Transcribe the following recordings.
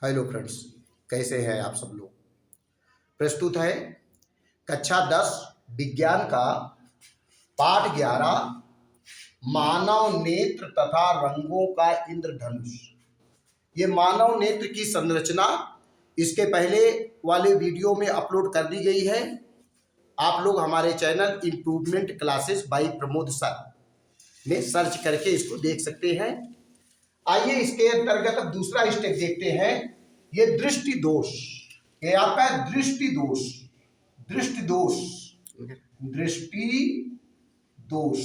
Hello friends, कैसे हैं आप सब लोग। प्रस्तुत है कक्षा 10 विज्ञान का पाठ 11 मानव नेत्र तथा रंगों का इंद्रधनुष। ये मानव नेत्र की संरचना इसके पहले वाले वीडियो में अपलोड कर दी गई है। आप लोग हमारे channel improvement classes bye Pramod sir में सर्च करके इसको देख सकते हैं। आइए इसके अंतर्गत अब दूसरा स्टेप देखते हैं। ये दृष्टि दोष, ये आपका दृष्टि दोष, दृष्टि दोष, दृष्टि दोष,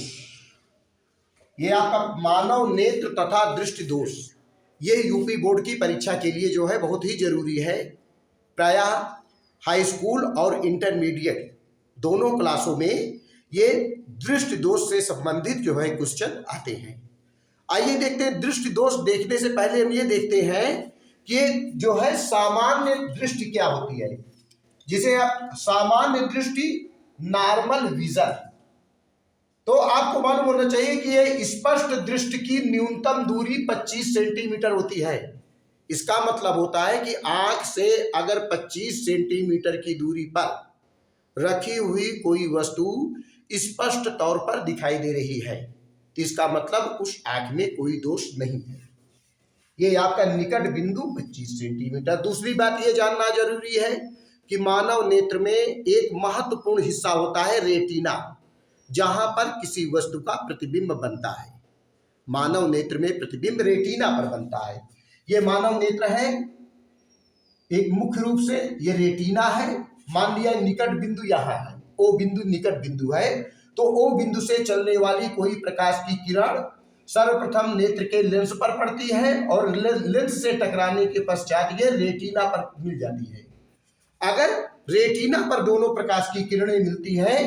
ये आपका मानव नेत्र तथा दृष्टि दोष। ये यूपी बोर्ड की परीक्षा के लिए जो है बहुत ही जरूरी है। प्रायः हाई स्कूल और इंटरमीडिएट दोनों क्लासों में ये दृष्टि दोष से संबंधित जो है क्वेश्चन आते हैं। आइए देखते हैं। दृष्टि दोष देखने से पहले हम ये देखते हैं कि जो है सामान्य दृष्टि क्या होती है, जिसे आप सामान्य दृष्टि, नॉर्मल विजन। तो आपको मालूम होना चाहिए कि ये स्पष्ट दृष्टि की न्यूनतम दूरी 25 सेंटीमीटर होती है। इसका मतलब होता है कि आंख से अगर 25 सेंटीमीटर की दूरी पर रखी हुई कोई वस्तु स्पष्ट तौर पर दिखाई दे रही है, इसका मतलब उस आंख में कोई दोष नहीं है। ये आपका निकट बिंदु 25 सेंटीमीटर। दूसरी बात ये जानना जरूरी है कि मानव नेत्र में एक महत्वपूर्ण हिस्सा होता है रेटिना, जहां पर किसी वस्तु का प्रतिबिंब बनता है। मानव नेत्र में प्रतिबिंब रेटिना पर बनता है। ये मानव नेत्र है, एक मुख्य रूप से ये रेटिना है। मान लिया निकट बिंदु यहाँ है, ओ बिंदु निकट बिंदु है, तो ओ बिंदु से चलने वाली कोई प्रकाश की किरण सर्वप्रथम नेत्र के लेंस पर पड़ती है और लेंस से टकराने के पश्चात ये रेटिना पर मिल जाती है। अगर रेटिना पर दोनों प्रकाश की किरणें मिलती हैं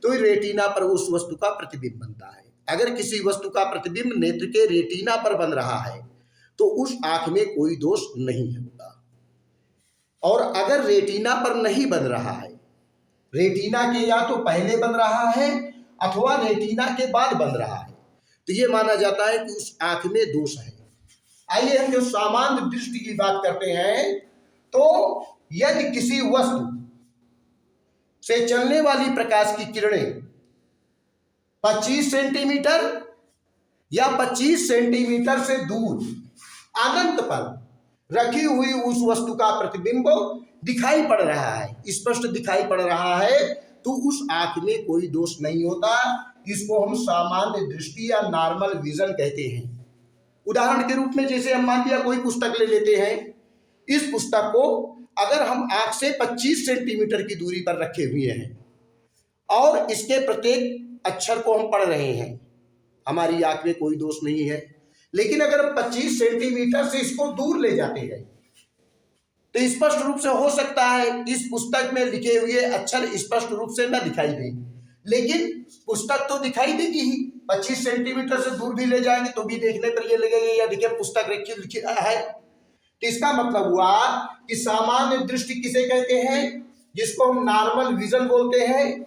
तो रेटिना पर उस वस्तु का प्रतिबिंब बनता है। अगर किसी वस्तु का प्रतिबिंब नेत्र के रेटिना पर बन रहा है तो उस आंख में कोई दोष नहीं होगा। और अगर रेटिना पर नहीं बन रहा है, रेटिना के या तो पहले बन रहा है अथवा रेटिना के बाद बन रहा है, तो ये माना जाता है कि उस आंख में दोष है। आइए हम जो सामान्य दृष्टि की बात करते हैं, तो यदि किसी वस्तु से चलने वाली प्रकाश की किरणें 25 सेंटीमीटर या 25 सेंटीमीटर से दूर अनंत पर रखी हुई उस वस्तु का प्रतिबिंब दिखाई पड़ रहा है, स्पष्ट दिखाई पड़ रहा है, तो उस आंख में कोई दोष नहीं होता। इसको हम सामान्य दृष्टि या नॉर्मल विजन कहते हैं। उदाहरण के रूप में जैसे हम मान लिया कोई पुस्तक ले लेते हैं। इस पुस्तक को अगर हम आंख से 25 सेंटीमीटर की दूरी पर रखे हुए हैं और इसके प्रत्येक अक्षर को हम पढ़ रहे हैं, हमारी आंख में कोई दोष नहीं है। लेकिन अगर 25 सेंटीमीटर से इसको दूर ले जाते हैं तो स्पष्ट रूप से हो सकता है इस पुस्तक में लिखे हुए अक्षर स्पष्ट रूप से न दिखाई दें, लेकिन पुस्तक तो दिखाई देगी ही। 25 सेंटीमीटर से दूर भी ले जाएंगे तो भी देखने पर ये लगेगा या देखिए पुस्तक लिखी है। तो इसका मतलब हुआ कि सामान्य दृष्टि किसे कहते हैं, जिसको हम नॉर्मल विजन बोलते हैं,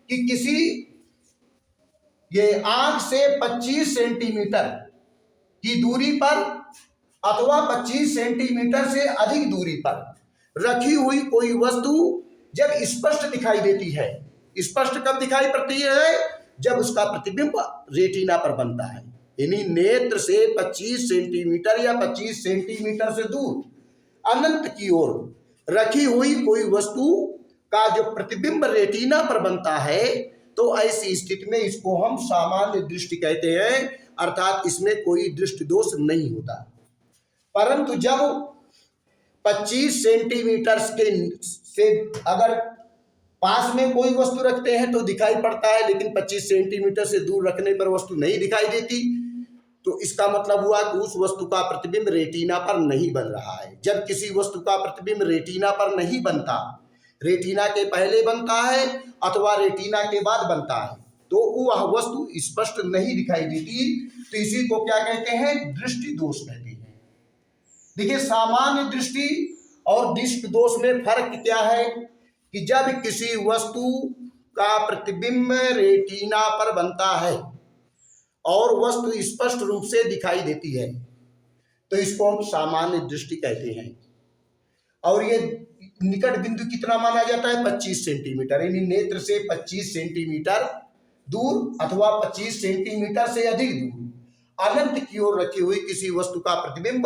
कि किसी ये आंख से 25 सेंटीमीटर की दूरी पर अथवा 25 सेंटीमीटर से अधिक दूरी पर रखी हुई कोई वस्तु जब स्पष्ट दिखाई देती है। स्पष्ट कब दिखाई पड़ती है? जब उसका प्रतिबिंब रेटिना पर बनता है, यानी नेत्र से 25 सेंटीमीटर या 25 सेंटीमीटर से दूर अनंत की ओर रखी हुई कोई वस्तु का जो प्रतिबिंब रेटिना पर बनता है, तो ऐसी स्थिति में इसको हम सामान्य दृष्टि कहते हैं, अर्थात इसमें कोई दृष्टि दोष नहीं होता। परंतु जब 25 सेंटीमीटर से अगर पास में कोई वस्तु रखते हैं तो दिखाई पड़ता है, लेकिन 25 सेंटीमीटर से दूर रखने पर वस्तु नहीं दिखाई देती, तो इसका मतलब हुआ कि उस वस्तु का प्रतिबिंब रेटिना पर नहीं बन रहा है। जब किसी वस्तु का प्रतिबिंब रेटिना पर नहीं बनता, रेटिना के पहले बनता है अथवा रेटिना के बाद बनता है, तो वह वस्तु स्पष्ट नहीं दिखाई देती, तो इसी को क्या कहते हैं? दृष्टि दोष कहते हैं। देखिए, सामान्य दृष्टि और दृष्टि दोष में फर्क क्या है कि जब किसी वस्तु का प्रतिबिंब रेटिना पर बनता है और वस्तु स्पष्ट रूप से दिखाई देती है, तो इसको हम सामान्य दृष्टि कहते हैं। और ये निकट बिंदु कितना माना जाता है? 25 सेंटीमीटर, यानी नेत्र से 25 सेंटीमीटर दूर अथवा 25 सेंटीमीटर से अधिक दूर अनंत की ओर रखी हुई किसी वस्तु का प्रतिबिंब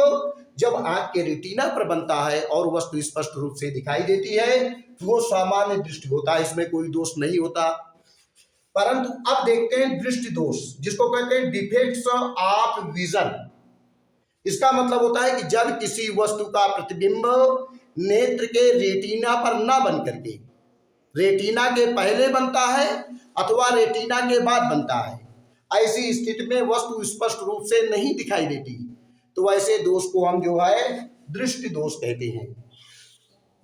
जब आंख के रेटिना पर बनता है और वस्तु स्पष्ट रूप से दिखाई देती है तो वो सामान्य दृष्टि होता है, इसमें कोई दोष नहीं होता। परंतु अब देखते हैं दृष्टि दोष, जिसको कहते हैं डिफेक्ट्स ऑफ विजन। इसका मतलब होता है कि जब किसी वस्तु का प्रतिबिंब नेत्र के रेटिना पर ना बन करके रेटिना के पहले बनता है अथवा रेटिना के बाद बनता है, ऐसी स्थिति में वस्तु स्पष्ट रूप से नहीं दिखाई देती, तो ऐसे दोष को हम जो है दृष्टि दोष कहते हैं।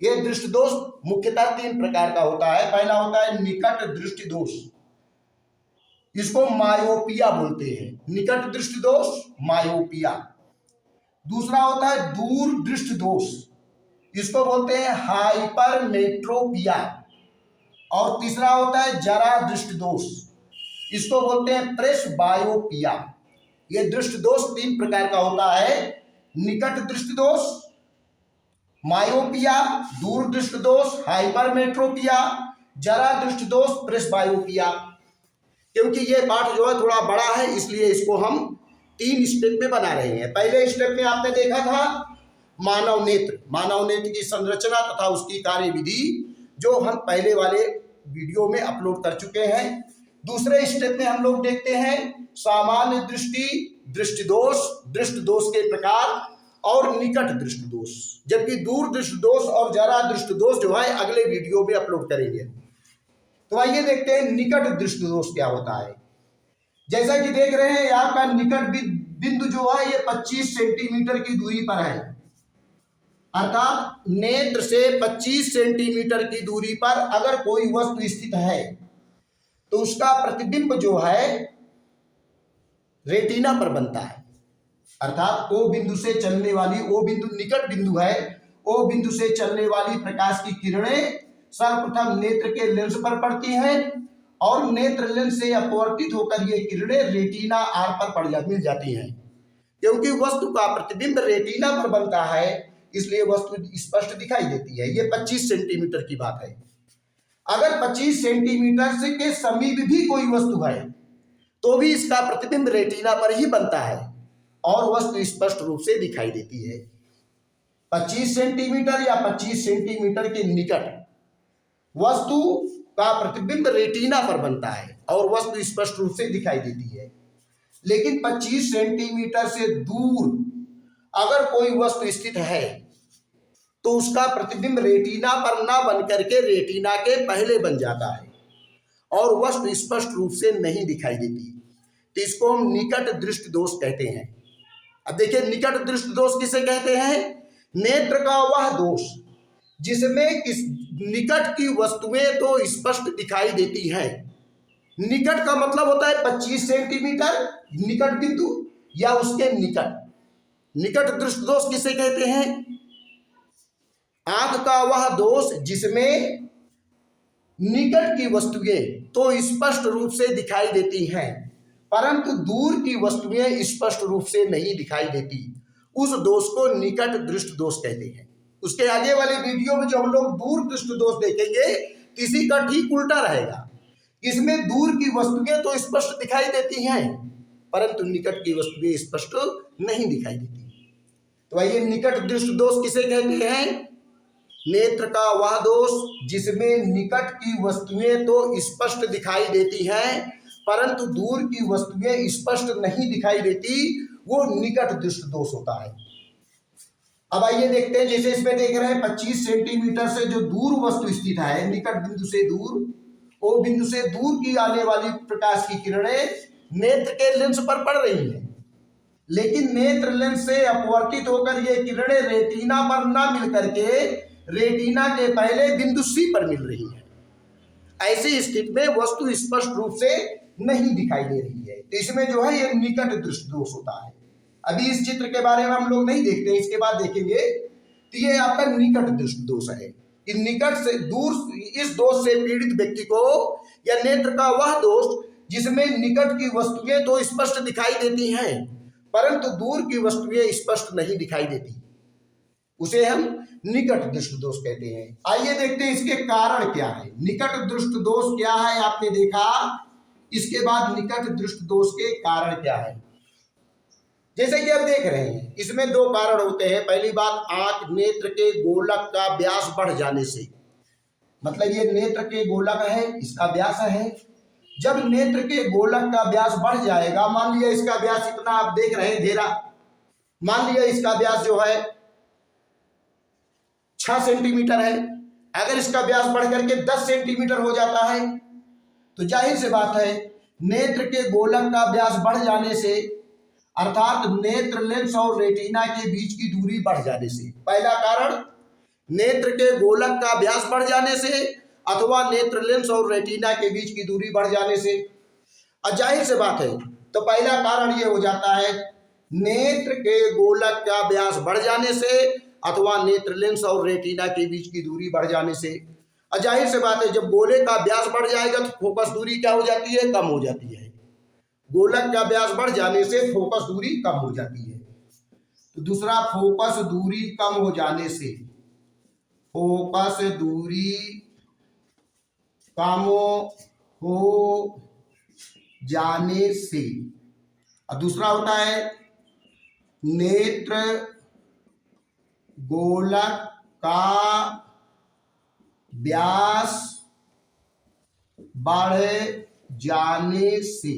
यह दृष्टि दोष मुख्यतः 3 प्रकार का होता है। पहला होता है निकट दृष्टि दोष, इसको मायोपिया बोलते हैं, निकट दृष्टि दोष मायोपिया। दूसरा होता है दूर दृष्टि दोष, इसको बोलते हैं हाइपरमेट्रोपिया। और तीसरा होता है जरा दृष्टि दोष, इसको बोलते हैं प्रेसबायोपिया। यह दृष्टि दोष 3 प्रकार का होता है, निकट दृष्टि दोष मायोपिया, दूर दृष्टि दोष हाइपरमेट्रोपिया, जरा दृष्टि दोष प्रेसबायोपिया। क्योंकि यह पाठ जो है थोड़ा बड़ा है, इसलिए इसको हम 3 स्टेप में बना रहे हैं। पहले स्टेप में आपने देखा था मानव नेत्र की संरचना तथा उसकी कार्यविधि, जो हम पहले वाले वीडियो में अपलोड कर चुके हैं। दूसरे स्टेप में हम लोग देखते हैं सामान्य दृष्टि, दृष्टि दोष के प्रकार और निकट दृष्टि दोष, जबकि दूर दृष्टि दोष और जरा दृष्टि दोष जो है अगले वीडियो में अपलोड करेंगे। तो आइए देखते हैं निकट दृष्टि दोष क्या होता है। जैसा कि देख रहे हैं आपका निकट बिंदु जो है ये 25 सेंटीमीटर की दूरी पर है, अर्थात नेत्र से 25 सेंटीमीटर की दूरी पर अगर कोई वस्तु स्थित है तो उसका प्रतिबिंब जो है रेटिना पर बनता है। अर्थात ओ बिंदु से चलने वाली, ओ बिंदु निकट बिंदु है, ओ बिंदु से चलने वाली प्रकाश की किरणें सर्वप्रथम नेत्र के लेंस पर पड़ती हैं और नेत्र लेंस से अपवर्तित होकर ये किरणें रेटिना आर पर मिल जाती हैं। क्योंकि वस्तु का प्रतिबिंब रेटिना पर बनता है इसलिए वस्तु स्पष्ट दिखाई देती है। ये 25 सेंटीमीटर की बात है। अगर 25 सेंटीमीटर से के समीप भी कोई वस्तु है तो भी इसका प्रतिबिंब रेटिना पर ही बनता है और वस्तु स्पष्ट रूप से दिखाई देती है। 25 सेंटीमीटर या 25 सेंटीमीटर के निकट वस्तु का प्रतिबिंब रेटिना पर बनता है और वस्तु स्पष्ट रूप से दिखाई देती है। लेकिन 25 सेंटीमीटर से दूर अगर कोई वस्तु स्थित है तो उसका प्रतिबिंब रेटिना पर ना बन करके रेटिना के पहले बन जाता है और वस्तु स्पष्ट रूप से नहीं दिखाई देती, तो इसको हम निकट दृष्टि दोष कहते हैं। अब देखिए निकट दृष्टि दोष किसे कहते हैं? नेत्र का वह दोष जिसमें किस निकट की वस्तुएं तो स्पष्ट दिखाई देती हैं। निकट का मतलब होता है 25 सेंटीमीटर निकट बिंदु या उसके निकट। निकट दृष्टि दोष किसे कहते हैं? आंख का वह दोष जिसमें निकट की वस्तुएं तो स्पष्ट रूप से दिखाई देती हैं परंतु दूर की वस्तुएं स्पष्ट रूप से नहीं दिखाई देती, उस दोष को निकट दृष्टि दोष कहते हैं। उसके आगे वाले वीडियो में जो हम लोग दूर दृष्टि दोष देखेंगे किसी का ठीक उल्टा रहेगा। इसमें दूर की वस्तुएं तो स्पष्ट दिखाई देती हैं परंतु निकट की वस्तुएं स्पष्ट नहीं दिखाई देती। तो आइए निकट दृष्टि दोष किसे कहते हैं? नेत्र का वह दोष जिसमें निकट की वस्तुएं तो स्पष्ट दिखाई देती हैं परंतु दूर की वस्तुएं स्पष्ट नहीं दिखाई देती, वो निकट दृष्टि दोष होता है। अब आइए देखते हैं, जैसे इसमें देख रहे हैं 25 सेंटीमीटर से जो दूर वस्तु स्थित है, निकट बिंदु से दूर, वो बिंदु से दूर की आने वाली प्रकाश की किरणें नेत्र के लेंस पर पड़ रही हैं, लेकिन नेत्र लेंस से अपवर्तित होकर ये किरणें रेटिना पर ना मिल करके रेटिना के पहले बिंदु सी पर मिल रही है। ऐसी स्थिति में वस्तु स्पष्ट रूप से नहीं दिखाई दे रही है, तो इसमें जो है ये निकट दृष्टि दोष होता है। अभी इस चित्र के बारे में हम लोग नहीं देखते, इसके बाद देखेंगे। तो ये आपका निकट दृष्टि दोष है। इन निकट से दूर इस दोष से पीड़ित व्यक्ति को या नेत्र का वह दोष जिसमें निकट की वस्तुएं तो स्पष्ट दिखाई देती हैं परंतु दूर की वस्तुएं स्पष्ट नहीं दिखाई देती, उसे हम निकट दृष्टि दोष कहते हैं। आइए देखते हैं इसके कारण क्या है। निकट दृष्टि दोष क्या है आपने देखा, इसके बाद निकट दृष्टि दोष के कारण क्या है। जैसे कि आप देख रहे हैं इसमें दो कारण होते हैं। पहली बात, आंख नेत्र के गोलक का व्यास बढ़ जाने से, मतलब ये नेत्र के गोलक है, इसका व्यास है। जब नेत्र के गोलक का व्यास बढ़ जाएगा, मान लिया इसका व्यास इतना आप देख रहे हैं घेरा, मान लिया इसका व्यास जो है 6 सेंटीमीटर है, अगर इसका व्यास बढ़ करके 10 सेंटीमीटर हो जाता है तो जाहिर सी बात है नेत्र के गोलक का व्यास बढ़ जाने से, अर्थात नेत्र लेंस और रेटिना के बीच की दूरी बढ़ जाने से। पहला कारण, नेत्र के गोलक का व्यास बढ़ जाने से अथवा नेत्र लेंस और रेटिना के बीच की दूरी बढ़ जाने से। जाहिर सी बात है, तो पहला कारण ये हो जाता है नेत्र के गोलक का व्यास बढ़ जाने से अथवा नेत्र लेंस और रेटिना के बीच की दूरी बढ़ जाने से। जाहिर सी बात है जब गोले का व्यास बढ़ जाएगा तो फोकस दूरी क्या हो जाती है, कम हो जाती है। गोलक का व्यास बढ़ जाने से फोकस दूरी कम हो जाती है। तो दूसरा, फोकस दूरी कम हो जाने से, फोकस दूरी कम हो जाने से। और दूसरा होता है नेत्र गोलक का व्यास बढ़ जाने से।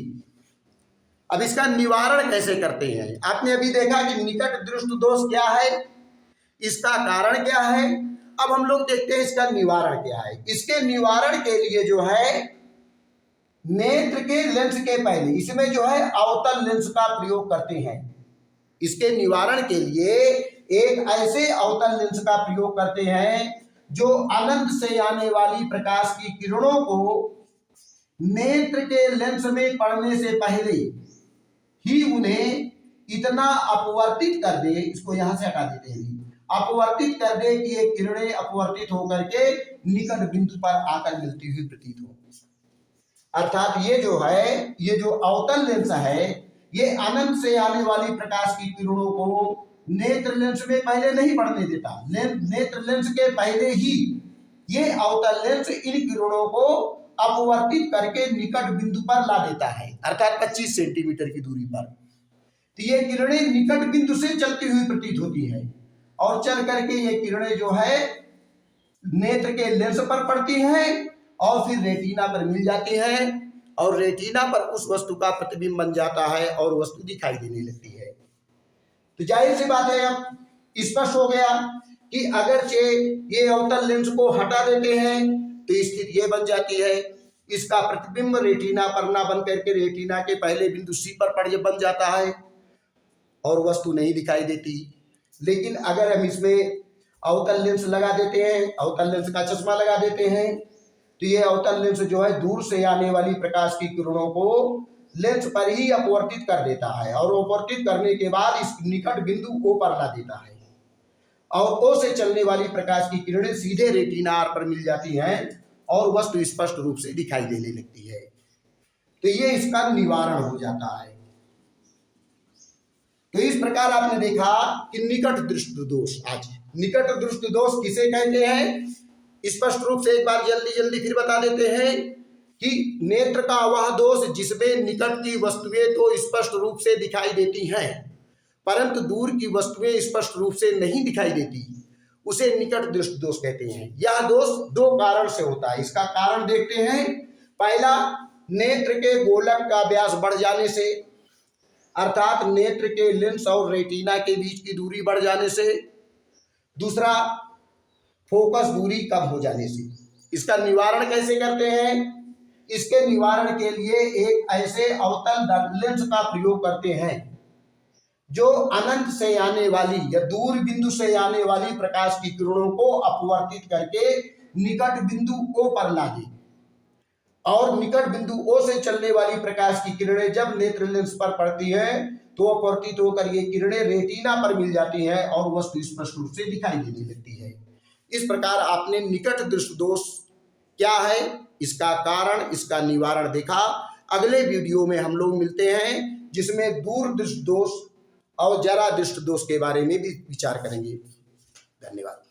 अब इसका निवारण कैसे करते हैं। आपने अभी देखा कि निकट दृष्टि दोष क्या है, इसका कारण क्या है। अब हम लोग देखते हैं इसका निवारण क्या है। इसके निवारण के लिए जो है नेत्र के लेंस के पहले इसमें जो है अवतल लेंस का प्रयोग करते हैं। इसके निवारण के लिए एक ऐसे अवतल लेंस का प्रयोग करते हैं जो अनंत से आने वाली प्रकाश की किरणों को नेत्र के लेंस में पड़ने से पहले ही उन्हें इतना अपवर्तित कर दे, इसको यहां से हटा देते हैं, अपवर्तित कर दे कि ये किरणें अपवर्तित होकर के निकट बिंदु पर आकर मिलती हुई प्रतीत हो। अर्थात ये जो है, ये जो अवतल लेंस है, ये अनंत से आने वाली प्रकाश की किरणों को नेत्र लेंस में पहले नहीं पड़ने देता। नेत्र लेंस के पहले ही ये अवतल लेंस इन किरणों को अपवर्तित करके निकट बिंदु पर ला देता है, अर्थात 25 सेंटीमीटर की दूरी पर। तो ये किरणें निकट बिंदु से चलती हुई प्रतीत होती है और चल करके ये किरणें जो है नेत्र के लेंस पर पड़ती हैं और फिर रेटिना पर मिल जाती हैं और रेटिना पर उस वस्तु का प्रतिबिंब बन जाता है और वस्तु दिखाई देने लगती है। तो जाहिर सी बात है, अब स्पष्ट हो गया कि अगर ये अवतल लेंस को हटा देते हैं तो स्थिति ये बन जाती है, इसका प्रतिबिंब रेटिना पर ना बन करके रेटिना के पहले बिंदु सी पर पड़ बन जाता है और वस्तु नहीं दिखाई देती। लेकिन अगर हम इसमें अवतल लेंस लगा देते हैं, अवतल लेंस का चश्मा लगा देते हैं, तो ये अवतल लेंस जो है दूर से आने वाली प्रकाश की किरणों को लेंस पर ही अपवर्तित कर देता है और अपवर्तित करने के बाद इस निकट बिंदु ओ पर ला देता है और ओ से चलने वाली प्रकाश की किरणें सीधे रेटिना आर पर मिल जाती हैं और वस्तु स्पष्ट रूप से दिखाई देने लगती है। तो ये इसका निवारण हो जाता है। तो इस प्रकार आपने देखा कि निकट दृष्टि दोष। आज निकट दृष्टि दोष किसे कहते हैं, स्पष्ट रूप से एक बार जल्दी फिर बता देते हैं कि नेत्र का वह दोष जिसमें निकट की वस्तुएं तो स्पष्ट रूप से दिखाई देती हैं परंतु दूर की वस्तुएं स्पष्ट रूप से नहीं दिखाई देती, उसे निकट दृष्टि दोष कहते हैं। यह दोष दो कारण से होता है। इसका कारण देखते हैं। पहला, नेत्र के गोलक का व्यास बढ़ जाने से, अर्थात नेत्र के लेंस और रेटिना के बीच की दूरी बढ़ जाने से। दूसरा, फोकस दूरी कम हो जाने से। इसका निवारण कैसे करते हैं, इसके निवारण के लिए एक ऐसे अवतल लेंस का प्रयोग करते हैं जो अनंत से आने वाली या दूर बिंदु से आने वाली प्रकाश की किरणों को अपवर्तित करके निकट बिंदु ओ पर ला दे और निकट बिंदु ओ से चलने वाली प्रकाश की किरणें जब नेत्र लेंस पर पड़ती हैं तो अपवर्तित होकर ये किरणें रेटिना पर मिल जाती हैं और वस्तु स्पष्ट रूप से दिखाई देने लगती है। इस प्रकार आपने निकट दृष्टि दोष क्या है, इसका कारण, इसका निवारण देखा। अगले वीडियो में हम लोग मिलते हैं जिसमें दूर दृष्टि दोष और जरा दृष्टि दोष के बारे में भी विचार करेंगे। धन्यवाद।